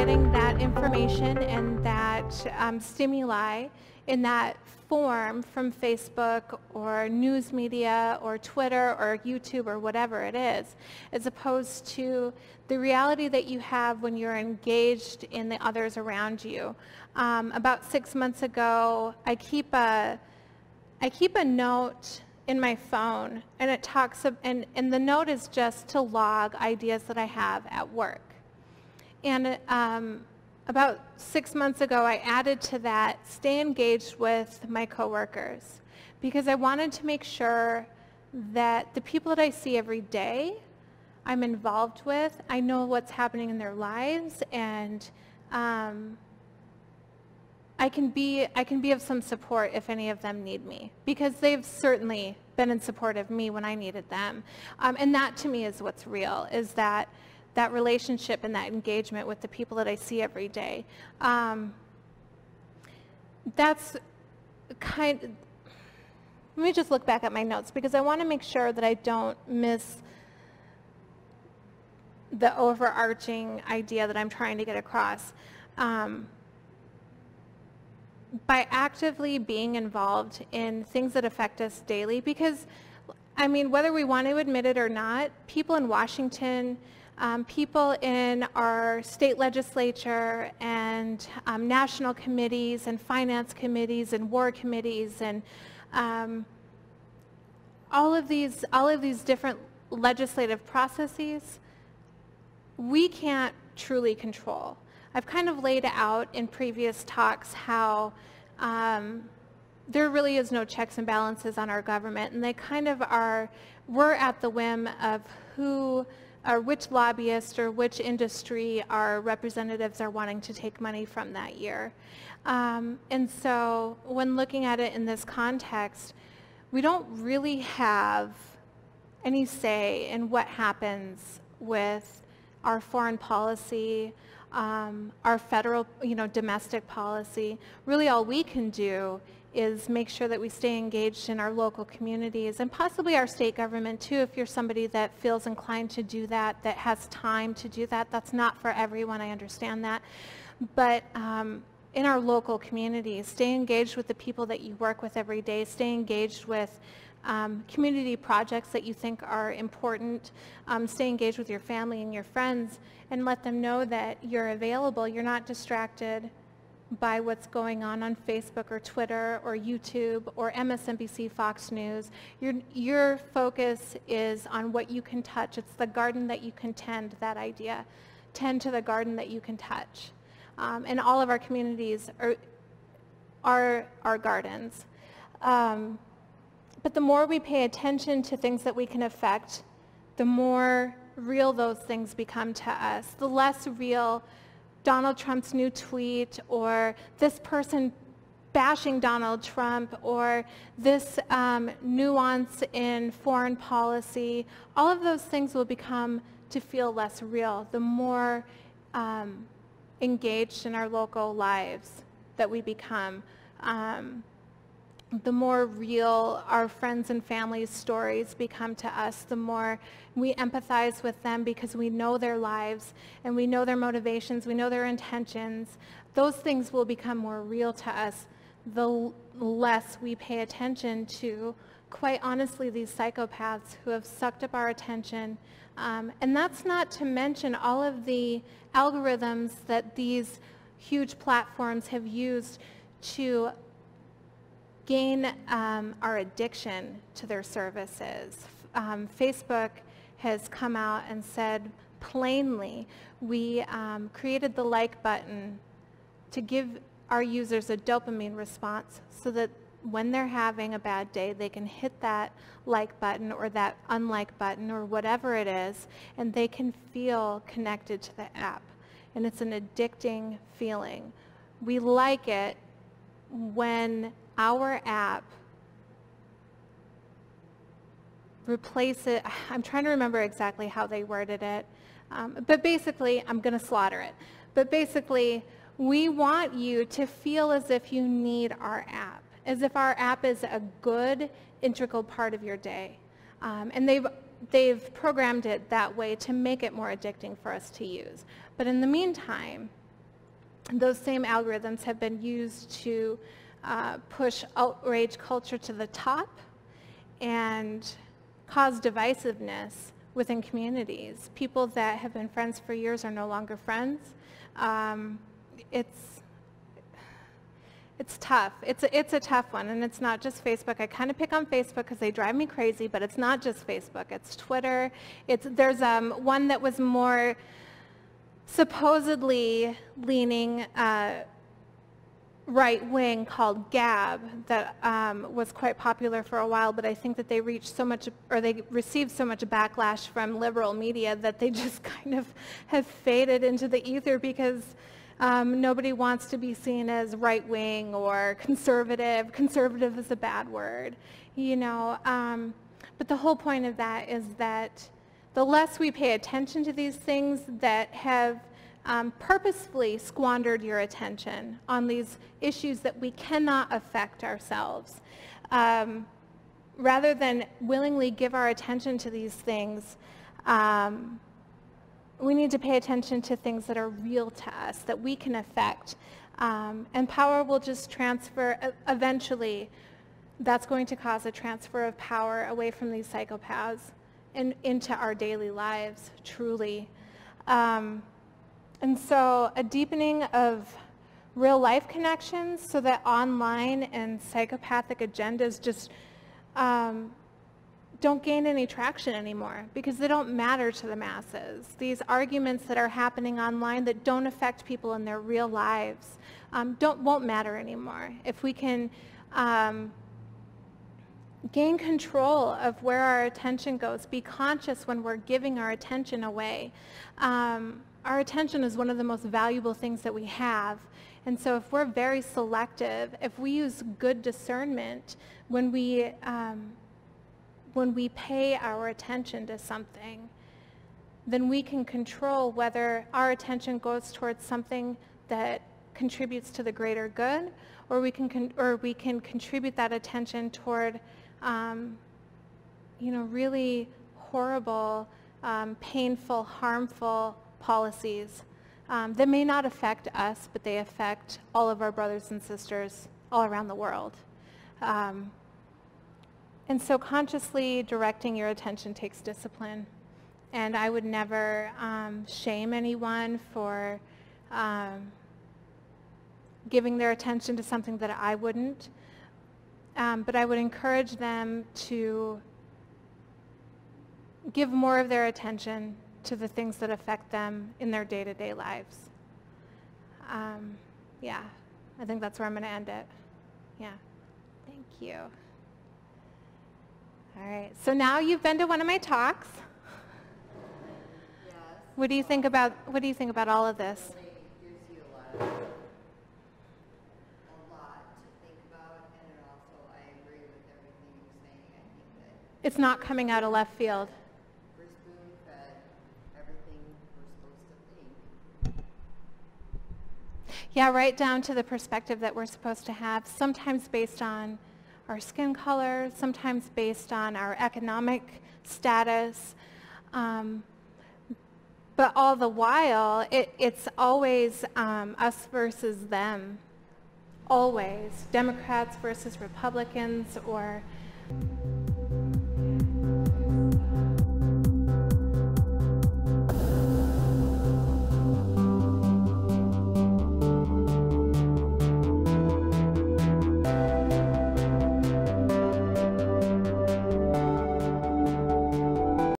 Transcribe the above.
getting that information and that stimuli in that form from Facebook or news media or Twitter or YouTube or whatever it is, as opposed to the reality that you have when you're engaged in the others around you. About 6 months ago, I keep a note in my phone, and it talks and the note is just to log ideas that I have at work. And about 6 months ago, I added to that, stay engaged with my coworkers, because I wanted to make sure that the people that I see every day, I'm involved with, I know what's happening in their lives, and I can be of some support if any of them need me, because they've certainly been in support of me when I needed them. And that to me is what's real, is that relationship and that engagement with the people that I see every day. That's let me just look back at my notes, because I want to make sure that I don't miss the overarching idea that I'm trying to get across. By actively being involved in things that affect us daily, because, I mean, whether we want to admit it or not, people in Washington, people in our state legislature and national committees and finance committees and war committees and all of these different legislative processes, we can't truly control. I've kind of laid out in previous talks how there really is no checks and balances on our government, and they kind of are, we're at the whim of who or which lobbyist or which industry our representatives are wanting to take money from that year. And so when looking at it in this context, we don't really have any say in what happens with our foreign policy, our federal, domestic policy. Really all we can do is make sure that we stay engaged in our local communities and possibly our state government too, if you're somebody that feels inclined to do that, that has time to do that. That's not for everyone, I understand that. But in our local communities, stay engaged with the people that you work with every day, stay engaged with community projects that you think are important, stay engaged with your family and your friends, and let them know that you're available, you're not distracted by what's going on Facebook or Twitter or YouTube or MSNBC, Fox News. Your focus is on what you can touch. It's the garden that you can tend, that idea. Tend to the garden that you can touch. And all of our communities are our gardens. But the more we pay attention to things that we can affect, the more real those things become to us. The less real Donald Trump's new tweet, or this person bashing Donald Trump, or this nuance in foreign policy, all of those things will become to feel less real the more engaged in our local lives that we become. The more real our friends and family's stories become to us, the more we empathize with them because we know their lives and we know their motivations, we know their intentions. Those things will become more real to us the less we pay attention to, quite honestly, these psychopaths who have sucked up our attention. And that's not to mention all of the algorithms that these huge platforms have used to gain our addiction to their services. Facebook has come out and said plainly, we created the like button to give our users a dopamine response so that when they're having a bad day, they can hit that like button or that unlike button or whatever it is, and they can feel connected to the app. And it's an addicting feeling. We like it when our app replaces, I'm trying to remember exactly how they worded it, but basically, I'm going to slaughter it. But basically, we want you to feel as if you need our app, as if our app is a good, integral part of your day. And they've programmed it that way to make it more addicting for us to use. But in the meantime, those same algorithms have been used to push outrage culture to the top and cause divisiveness within communities. People that have been friends for years are no longer friends. It's tough. It's a tough one, and it's not just Facebook. I kind of pick on Facebook because they drive me crazy, but it's not just Facebook. It's Twitter. There's one that was more supposedly leaning right-wing called Gab that was quite popular for a while, but I think that they reached so much, or they received so much backlash from liberal media that they just kind of have faded into the ether because nobody wants to be seen as right-wing or conservative. Conservative is a bad word, you know. But the whole point of that is that the less we pay attention to these things that have purposefully squandered your attention on these issues that we cannot affect ourselves, rather than willingly give our attention to these things, we need to pay attention to things that are real to us, that we can affect. And power will just transfer eventually. That's going to cause a transfer of power away from these psychopaths and into our daily lives, truly. And so a deepening of real life connections so that online and psychopathic agendas just don't gain any traction anymore because they don't matter to the masses. These arguments that are happening online that don't affect people in their real lives won't matter anymore. If we can gain control of where our attention goes, be conscious when we're giving our attention away. Our attention is one of the most valuable things that we have. And so if we're very selective, if we use good discernment when we pay our attention to something, then we can control whether our attention goes towards something that contributes to the greater good, or we can contribute that attention toward really horrible, painful, harmful policies that may not affect us, but they affect all of our brothers and sisters all around the world. And so consciously directing your attention takes discipline. And I would never shame anyone for giving their attention to something that I wouldn't. But I would encourage them to give more of their attention to the things that affect them in their day-to-day lives. Yeah, I think that's where I'm going to end it. Yeah, thank you. All right, so now you've been to one of my talks. Yes. What do you think about all of this? It gives you a lot to think about, and it also, I agree with everything you're saying. I think that It's not coming out of left field. we're spoon-fed everything we're supposed to think. Yeah, right down to the perspective that we're supposed to have, sometimes based on our skin color, sometimes based on our economic status. But all the while, it's always us versus them. Always. Democrats versus Republicans, or